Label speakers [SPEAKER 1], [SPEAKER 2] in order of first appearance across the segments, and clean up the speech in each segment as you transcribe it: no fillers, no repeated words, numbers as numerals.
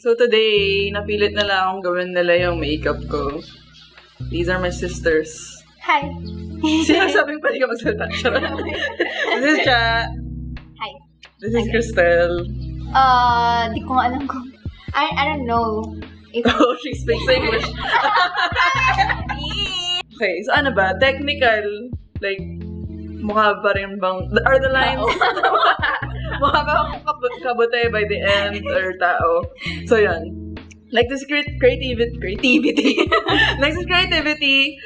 [SPEAKER 1] So today, napilit na lang akong gawin nila yung makeup ko. These are my sisters.
[SPEAKER 2] Hi.
[SPEAKER 1] Sinasabing pa rin ka magsalita. This is Cha.
[SPEAKER 2] Hi.
[SPEAKER 1] This is Crystal.
[SPEAKER 2] Di ko nga alam kung... I don't know if...
[SPEAKER 1] Oh, she speaks English. Okay, so ano ba? Technical, like, mukha ba rin bang... Are the lines... mukha ba akong kabutay by the end or tao? So, yan. Like this creativity. Like this creativity.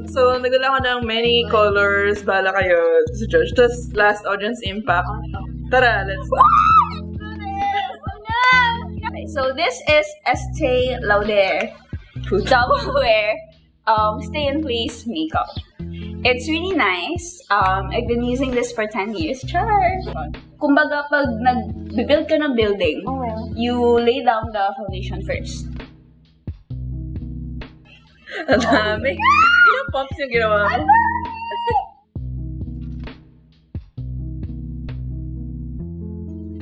[SPEAKER 1] So, nagdala ko ng many colors. Bahala kayo sa judge. Tapos, last audience impact. Tara, let's go.
[SPEAKER 3] Okay, so this is Estee Lauder Double Wear Stay in Place Makeup. It's really nice. I've been using this for 10 years. Char! Kumbaga, pag nag-build ka ng building, you lay down the foundation first.
[SPEAKER 1] Ang dami. Ilang pops yung ginawa mo?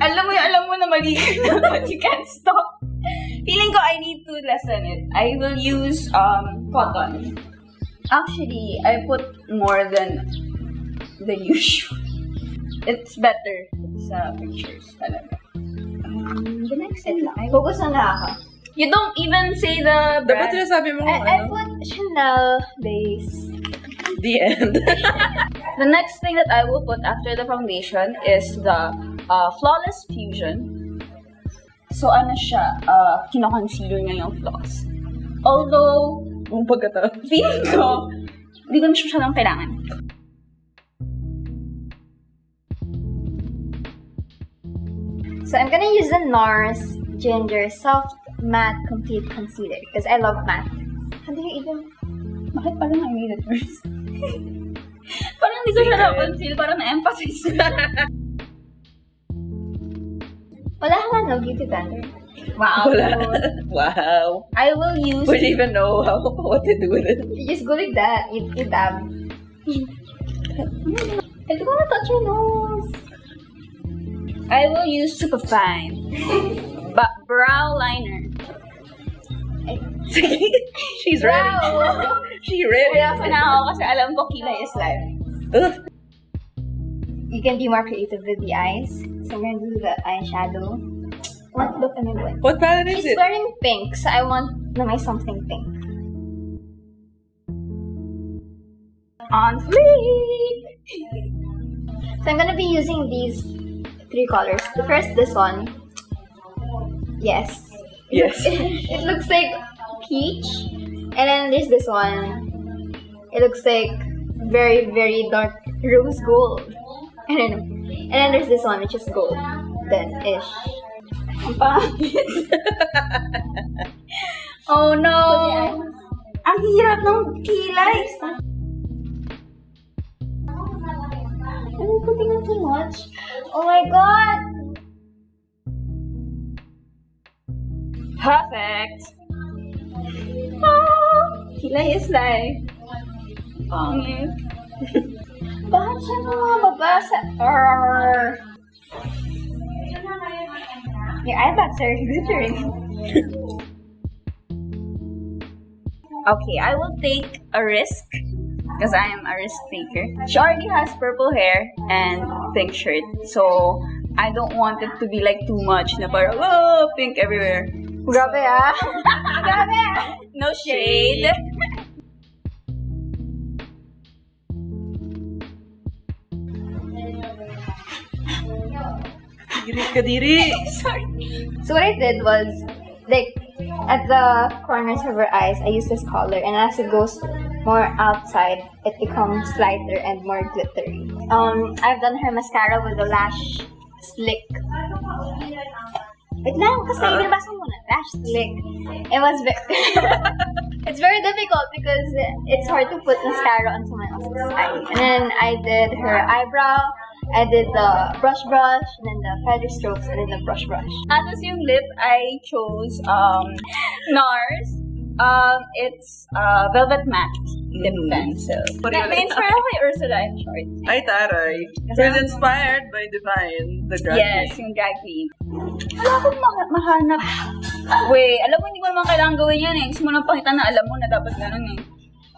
[SPEAKER 3] Alam mo na mali ka na, but you can't stop. Feeling ko I need to lessen it. I will use cotton. Actually, I put more than the usual. It's better sa pictures talaga. The next set lang.
[SPEAKER 2] Focus na ako.
[SPEAKER 3] You don't even say the
[SPEAKER 1] Dapat
[SPEAKER 3] brand.
[SPEAKER 1] sinasabi mo
[SPEAKER 2] I put Chanel base.
[SPEAKER 1] The end.
[SPEAKER 3] The next thing that I will put after the foundation is the Flawless Fusion. So ano siya, kino-concealer niya yung flaws. Although,
[SPEAKER 1] Ang pagkatapos.
[SPEAKER 3] feeling ko, hindi ko na siya masyadong kailangan.
[SPEAKER 2] So I'm gonna use the NARS Ginger Soft Matte Complete Concealer because I love matte. How do you even...
[SPEAKER 3] Bakit parang I made it worse? Parang hindi ko siya na-conceal, parang na-emphasize.
[SPEAKER 2] Wala ka no beauty blender.
[SPEAKER 3] Wow.
[SPEAKER 1] Wala. Wow.
[SPEAKER 3] I will use...
[SPEAKER 1] Would you even know what to do with it?
[SPEAKER 2] You just go like that. You dab. I don't wanna touch your nose.
[SPEAKER 3] I will use Superfine brow liner.
[SPEAKER 1] She's ready.
[SPEAKER 2] Wow.
[SPEAKER 1] She ready.
[SPEAKER 3] Kaya pa na ako kasi alam ko kilay is life.
[SPEAKER 1] Ugh.
[SPEAKER 2] You can be more creative with the eyes. So I'm gonna do the eyeshadow. What look am I doing?
[SPEAKER 1] What palette is
[SPEAKER 2] She's
[SPEAKER 1] it?
[SPEAKER 2] wearing pink, so I want na may something pink.
[SPEAKER 3] On fleek!
[SPEAKER 2] So I'm gonna be using these 3 colors. The first, this one. Yes.
[SPEAKER 1] Yes.
[SPEAKER 2] It looks like peach. And then there's this one. It looks like very, very dark rose gold. I don't know. And then there's this one, which is gold. Then-ish.
[SPEAKER 3] Ang pangit. Oh no! Ang hirap ng kilay.
[SPEAKER 2] Am I putting on too much? Oh my god!
[SPEAKER 3] Perfect! Oh, kilay is life. Pangit.
[SPEAKER 2] Bakit siya mababasa? Your eyebags are glittering.
[SPEAKER 3] Okay, I will take a risk because I am a risk taker. She already has purple hair and pink shirt, so I don't want it to be like too much na parang, oh, pink everywhere.
[SPEAKER 2] Grabe ah! Grabe!
[SPEAKER 3] No shade.
[SPEAKER 1] Diri ka diri.
[SPEAKER 3] Sorry.
[SPEAKER 2] So what I did was, like, at the corners of her eyes, I used this color, and as it goes more outside, it becomes lighter and more glittery. I've done her mascara with the lash slick. Wait lang, kasi binabasa mo na. Lash slick. It was it's very difficult because it's hard to put mascara on someone else's eye. And then I did her eyebrow, I did the brush, and then the feather strokes, and then the brush.
[SPEAKER 3] Tapos yung lip, I chose NARS It's Velvet Matte lip pencil. Na-inspire ako kay Ursula in short.
[SPEAKER 1] Ay, taray. It was inspired by Divine, the drag
[SPEAKER 3] Yes,
[SPEAKER 1] queen.
[SPEAKER 3] yung drag queen. Wala akong mahanap. Wait, alam mo, hindi ko naman kailangan gawin yan eh. Gusto mo lang pakita na alam mo na dapat ganun eh.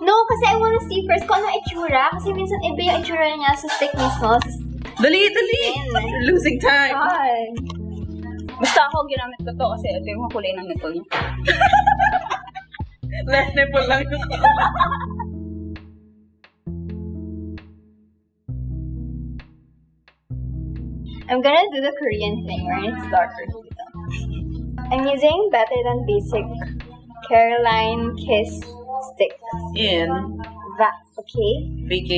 [SPEAKER 2] No, kasi I wanna see first kung ano itsura. Kasi minsan iba yung itsura niya sa stick mismo.
[SPEAKER 1] Dali! You're losing time!
[SPEAKER 2] God.
[SPEAKER 3] Basta ako, ginamit ko to kasi ito yung kulay ng nipple niya.
[SPEAKER 1] Left nipple lang yun.
[SPEAKER 2] I'm gonna do the Korean thing where it's darker dito. I'm using Better Than Basic Caroline Kiss Stick.
[SPEAKER 1] In
[SPEAKER 2] Okay?
[SPEAKER 1] VK.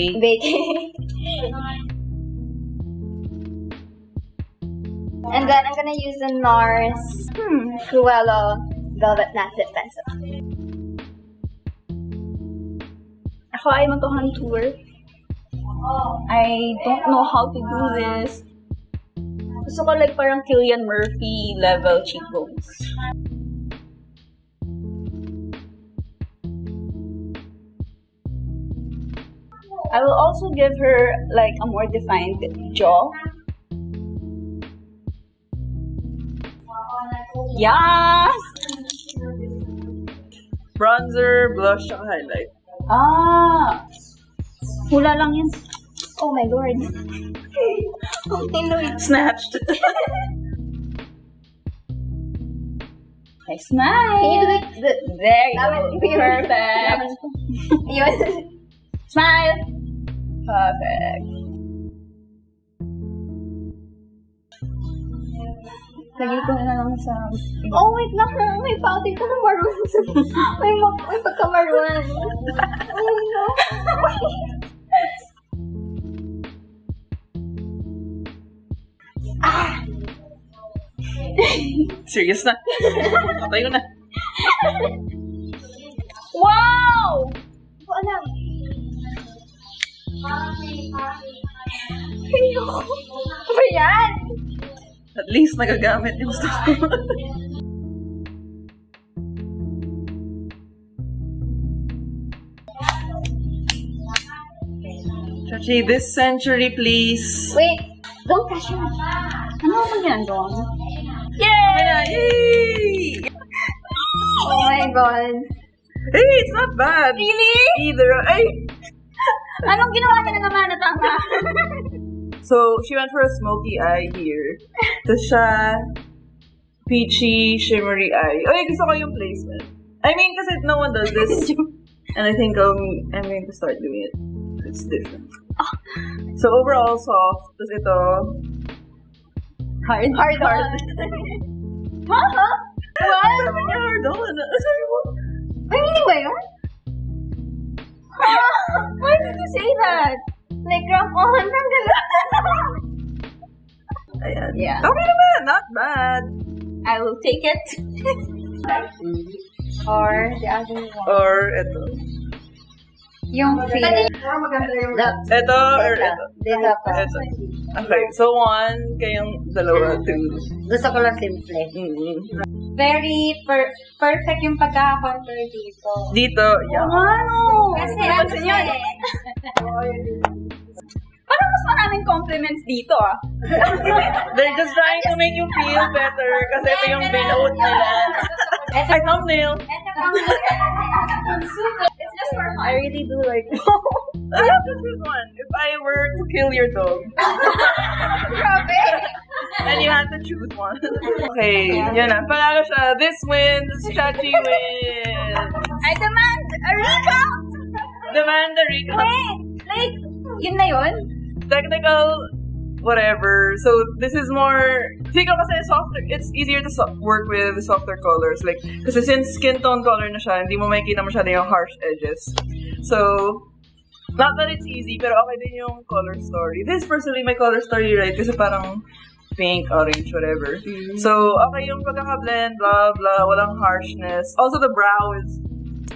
[SPEAKER 2] And then I'm gonna use the NARS Cruella Velvet Matte Lip Pencil.
[SPEAKER 3] Ako ay mag-contour. I don't know how to do this. Gusto ko like parang Cillian Murphy level cheekbones. I will also give her like a more defined jaw. Yes!
[SPEAKER 1] Bronzer, blush, tsaka highlight.
[SPEAKER 3] Ah! Hula lang yun.
[SPEAKER 2] Oh my lord. Okay, no.
[SPEAKER 1] Snatched.
[SPEAKER 3] Okay, smile!
[SPEAKER 2] Can you do the
[SPEAKER 3] There you
[SPEAKER 2] Dapat
[SPEAKER 3] go.
[SPEAKER 2] yung-
[SPEAKER 3] Perfect.
[SPEAKER 2] yun?
[SPEAKER 3] Smile! Perfect. Lagay ko na lang sa...
[SPEAKER 2] Oh, wait lang. May powder ka ng maroon. may pagka-maroon. Oh no.
[SPEAKER 1] Serious na. Patay ko na.
[SPEAKER 3] Wow!
[SPEAKER 2] Hindi ko alam. Ano ba yan?
[SPEAKER 1] At least nagagamit yung stuff ko. Chachi, this century, please.
[SPEAKER 2] Wait. Don't touch me.
[SPEAKER 3] Ano ang ginagawa mo?
[SPEAKER 1] Yay!
[SPEAKER 2] Oh my god.
[SPEAKER 1] Hey, it's not bad.
[SPEAKER 3] Really?
[SPEAKER 1] Either. Ay!
[SPEAKER 3] Anong ginawa ka na naman na tama?
[SPEAKER 1] So, she went for a smoky eye here. Tapos siya, peachy, shimmery eye. Ay, gusto ko yung placement. I mean, kasi no one does this. And I think I'm going to start doing it. It's different. So, overall, soft. Tapos ito,
[SPEAKER 3] Hard.
[SPEAKER 2] Hard on.
[SPEAKER 3] Huh?
[SPEAKER 1] what? Hard on. Sabi mo?
[SPEAKER 2] May meaning ba yun?
[SPEAKER 3] Why did you say that?
[SPEAKER 2] Like, wrap on. Ang galing.
[SPEAKER 1] Ayan.
[SPEAKER 3] Yeah.
[SPEAKER 1] Okay naman, not bad.
[SPEAKER 3] I will take it.
[SPEAKER 2] Or the other one.
[SPEAKER 1] Or ito.
[SPEAKER 2] Yung feel.
[SPEAKER 1] Ito or ito.
[SPEAKER 2] Dito pa.
[SPEAKER 1] Ito. Okay, so one, kayong dalawa, two.
[SPEAKER 2] Gusto ko lang simple.
[SPEAKER 1] Mm-hmm.
[SPEAKER 2] Very perfect yung pagkaka-contour dito.
[SPEAKER 1] Dito, yeah.
[SPEAKER 3] Ano?
[SPEAKER 2] Kasi
[SPEAKER 3] Pansin yun. Parang mas maraming compliments dito ah.
[SPEAKER 1] They're just trying to make you feel better kasi ito yung binote nila. Ay, thumbnail.
[SPEAKER 3] It's just for fun. I really do like
[SPEAKER 1] I have to choose one. If I were to kill your dog,
[SPEAKER 2] Grabe!
[SPEAKER 1] and you had to choose one. Okay, yun na. Panalo siya. This wins. Chachi wins.
[SPEAKER 3] I demand a recount!
[SPEAKER 1] Demand the recount.
[SPEAKER 3] Wait! Like, yun na yun?
[SPEAKER 1] Technical, whatever. So, this is more... Siguro kasi softer. It's easier to work with softer colors. Like, kasi since skin tone color na siya, hindi mo makikita masyado yung harsh edges. So, not that it's easy, pero okay din yung color story. This personally, my color story, right? Kasi parang pink, orange, whatever. So, okay yung pagkaka-blend, blah, blah, walang harshness. Also, the brow is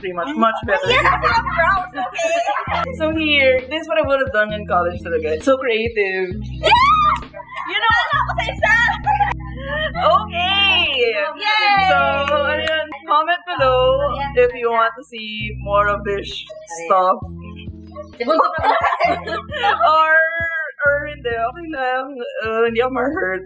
[SPEAKER 1] pretty much better.
[SPEAKER 3] Brows, okay?
[SPEAKER 1] So here, this is what I would have done in college talaga. It's so creative. You know,
[SPEAKER 3] Ako sa isa!
[SPEAKER 1] okay!
[SPEAKER 3] Yay!
[SPEAKER 1] So, ayun. Comment below if you want to see more of this stuff. or hindi, okay lang. Hindi ako ma-hurt.